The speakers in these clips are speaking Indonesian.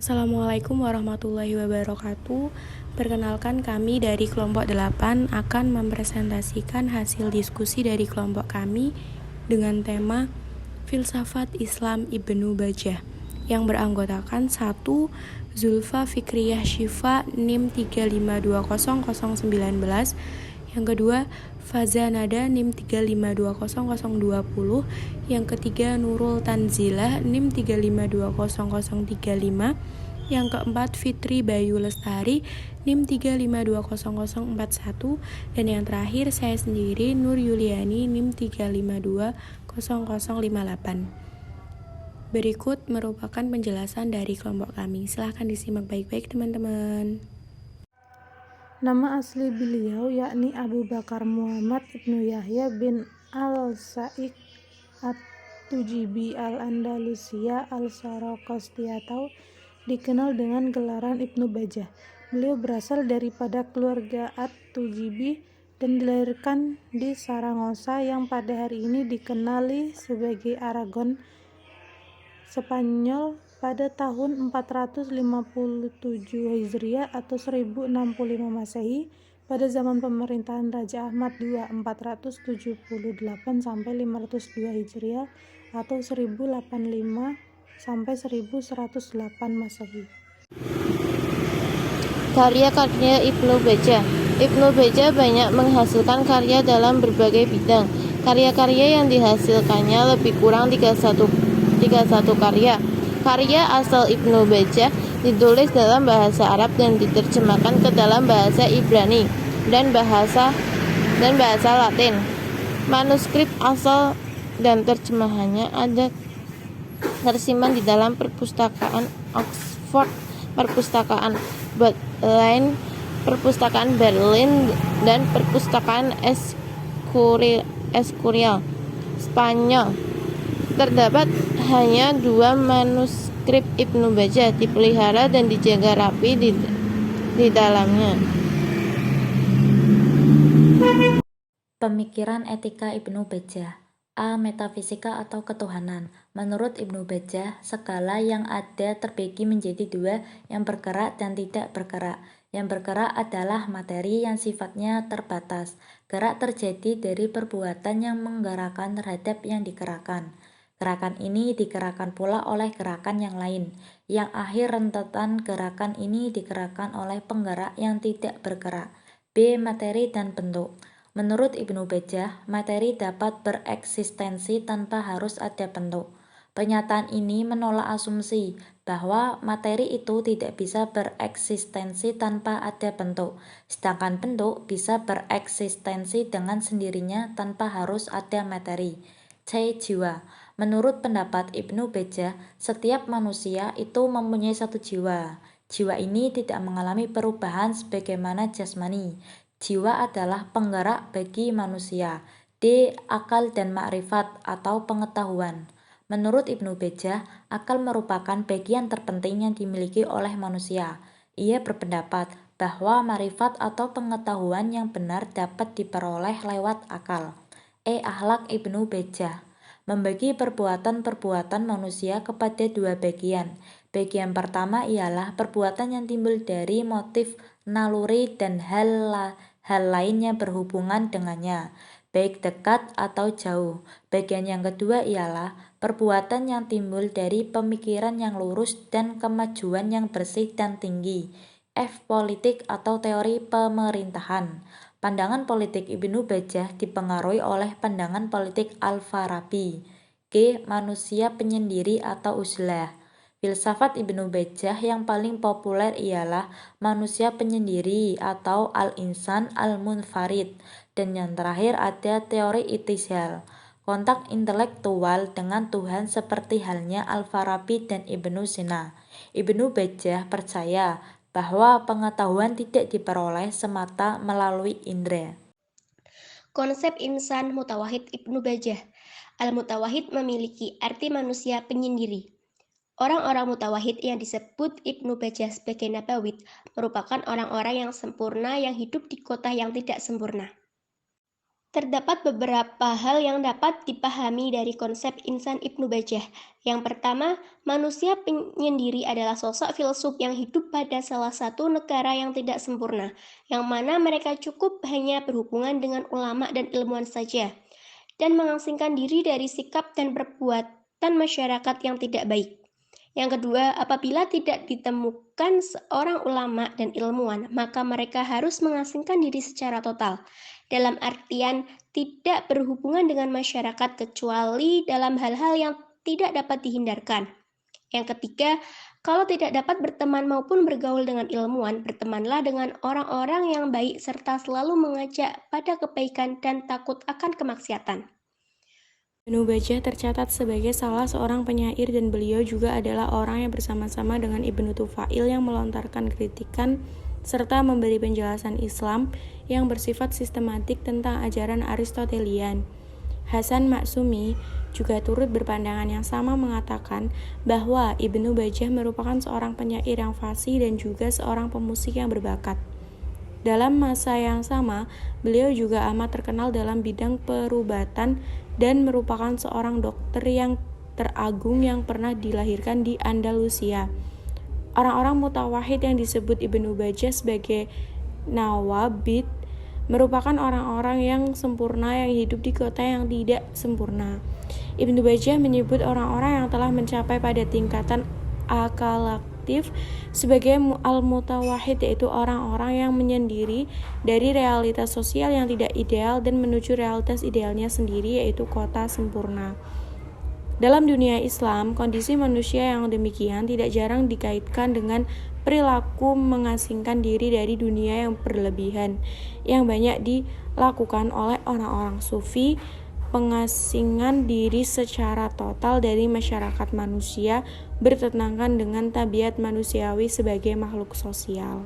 Assalamualaikum warahmatullahi wabarakatuh. Perkenalkan, kami dari kelompok 8 akan mempresentasikan hasil diskusi dari kelompok kami dengan tema Filsafat Islam Ibnu Bajjah yang beranggotakan 1. Zulfa Fikriyah Syifa NIM 3520019, yang kedua Fazanada NIM 3520020, yang ketiga Nurul Tanzilah NIM 3520035, yang keempat Fitri Bayu Lestari NIM 3520041, dan yang terakhir saya sendiri Nur Yuliani NIM 3520058. Berikut merupakan penjelasan dari kelompok kami. Silahkan disimak baik-baik teman-teman. Nama asli beliau yakni Abu Bakar Muhammad Ibnu Yahya bin Al-Sa'ik At-Tujibi Al-Andalusia Al-Sarokostia, atau dikenal dengan gelaran Ibnu Bajjah. Beliau berasal daripada keluarga At-Tujibi dan dilahirkan di Saragossa yang pada hari ini dikenali sebagai Aragon, Spanyol, pada tahun 457 Hijriah atau 1065 Masehi, pada zaman pemerintahan Raja Ahmad II 478 sampai 502 Hijriah atau 1085 sampai 1108 Masehi. Karya-karya Ibnu Bajjah. Ibnu Bajjah banyak menghasilkan karya dalam berbagai bidang. Karya-karya yang dihasilkannya lebih kurang 31 karya. Karya asal Ibnu Bajjah ditulis dalam bahasa Arab dan diterjemahkan ke dalam bahasa Ibrani dan bahasa Latin. Manuskrip asal dan terjemahannya ada tersimpan di dalam perpustakaan Oxford, perpustakaan Bodleian, perpustakaan Berlin, dan perpustakaan Escurial, Spanyol. Terdapat hanya 2 manuskrip Ibnu Bajjah dipelihara dan dijaga rapi di dalamnya. Pemikiran etika Ibnu Bajjah. A. Metafisika atau ketuhanan. Menurut Ibnu Bajjah, segala yang ada terbagi menjadi 2, yang bergerak dan tidak bergerak. Yang bergerak adalah materi yang sifatnya terbatas. Gerak terjadi dari perbuatan yang menggerakkan terhadap yang digerakkan. Gerakan ini digerakkan pula oleh gerakan yang lain. Yang akhir rentetan gerakan ini digerakkan oleh penggerak yang tidak bergerak. B. Materi dan bentuk. Menurut Ibnu Bajjah, materi dapat bereksistensi tanpa harus ada bentuk. Pernyataan ini menolak asumsi bahwa materi itu tidak bisa bereksistensi tanpa ada bentuk, sedangkan bentuk bisa bereksistensi dengan sendirinya tanpa harus ada materi. C. Jiwa. Menurut pendapat Ibnu Bajjah, setiap manusia itu mempunyai satu jiwa. Jiwa ini tidak mengalami perubahan sebagaimana jasmani. Jiwa adalah penggerak bagi manusia. D. Akal dan makrifat atau pengetahuan. Menurut Ibnu Bajjah, akal merupakan bagian terpenting yang dimiliki oleh manusia. Ia berpendapat bahwa makrifat atau pengetahuan yang benar dapat diperoleh lewat akal. E. Akhlak Ibnu Bajjah membagi perbuatan-perbuatan manusia kepada 2 bagian. Bagian pertama ialah perbuatan yang timbul dari motif naluri dan hal lain yang berhubungan dengannya, baik dekat atau jauh. Bagian yang kedua ialah perbuatan yang timbul dari pemikiran yang lurus dan kemajuan yang bersih dan tinggi. F. Politik atau teori pemerintahan. Pandangan politik Ibnu Bajjah dipengaruhi oleh pandangan politik Al-Farabi. G. Manusia penyendiri atau uzlah. Filsafat Ibnu Bajjah yang paling populer ialah manusia penyendiri atau al-insan al-munfarid, dan yang terakhir ada teori itizal, kontak intelektual dengan Tuhan seperti halnya Al-Farabi dan Ibnu Sina. Ibnu Bajjah percaya bahwa pengetahuan tidak diperoleh semata melalui indera. Konsep insan mutawahid Ibnu Bajjah. Al-mutawahid memiliki arti manusia penyendiri. Orang-orang mutawahid yang disebut Ibnu Bajjah sebagai nabawid merupakan orang-orang yang sempurna yang hidup di kota yang tidak sempurna. Terdapat beberapa hal yang dapat dipahami dari konsep insan Ibnu Bajah. Yang pertama, manusia penyendiri adalah sosok filsuf yang hidup pada salah satu negara yang tidak sempurna, yang mana mereka cukup hanya berhubungan dengan ulama dan ilmuwan saja, dan mengasingkan diri dari sikap dan perbuatan masyarakat yang tidak baik. Yang kedua, apabila tidak ditemukan seorang ulama dan ilmuwan, maka mereka harus mengasingkan diri secara total. Dalam artian tidak berhubungan dengan masyarakat kecuali dalam hal-hal yang tidak dapat dihindarkan. Yang ketiga, kalau tidak dapat berteman maupun bergaul dengan ilmuwan, bertemanlah dengan orang-orang yang baik serta selalu mengajak pada kebaikan dan takut akan kemaksiatan. Ibnu Bajah tercatat sebagai salah seorang penyair dan beliau juga adalah orang yang bersama-sama dengan Ibnu Tufail yang melontarkan kritikan serta memberi penjelasan Islam yang bersifat sistematik tentang ajaran Aristotelian. Hasan Maksumi juga turut berpandangan yang sama mengatakan bahwa Ibnu Bajah merupakan seorang penyair yang fasih dan juga seorang pemusik yang berbakat. Dalam masa yang sama, beliau juga amat terkenal dalam bidang perubatan dan merupakan seorang dokter yang teragung yang pernah dilahirkan di Andalusia. Orang-orang mutawahid yang disebut Ibnu Bajah sebagai nawabid merupakan orang-orang yang sempurna yang hidup di kota yang tidak sempurna. Ibnu Bajah menyebut orang-orang yang telah mencapai pada tingkatan akalaktif sebagai al-mutawahid, yaitu orang-orang yang menyendiri dari realitas sosial yang tidak ideal dan menuju realitas idealnya sendiri, yaitu kota sempurna. Dalam dunia Islam, kondisi manusia yang demikian tidak jarang dikaitkan dengan perilaku mengasingkan diri dari dunia yang berlebihan, yang banyak dilakukan oleh orang-orang sufi. Pengasingan diri secara total dari masyarakat manusia bertentangan dengan tabiat manusiawi sebagai makhluk sosial.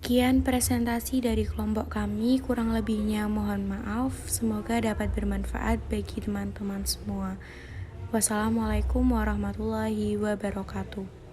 Sekian presentasi dari kelompok kami, kurang lebihnya mohon maaf, semoga dapat bermanfaat bagi teman-teman semua. Wassalamualaikum warahmatullahi wabarakatuh.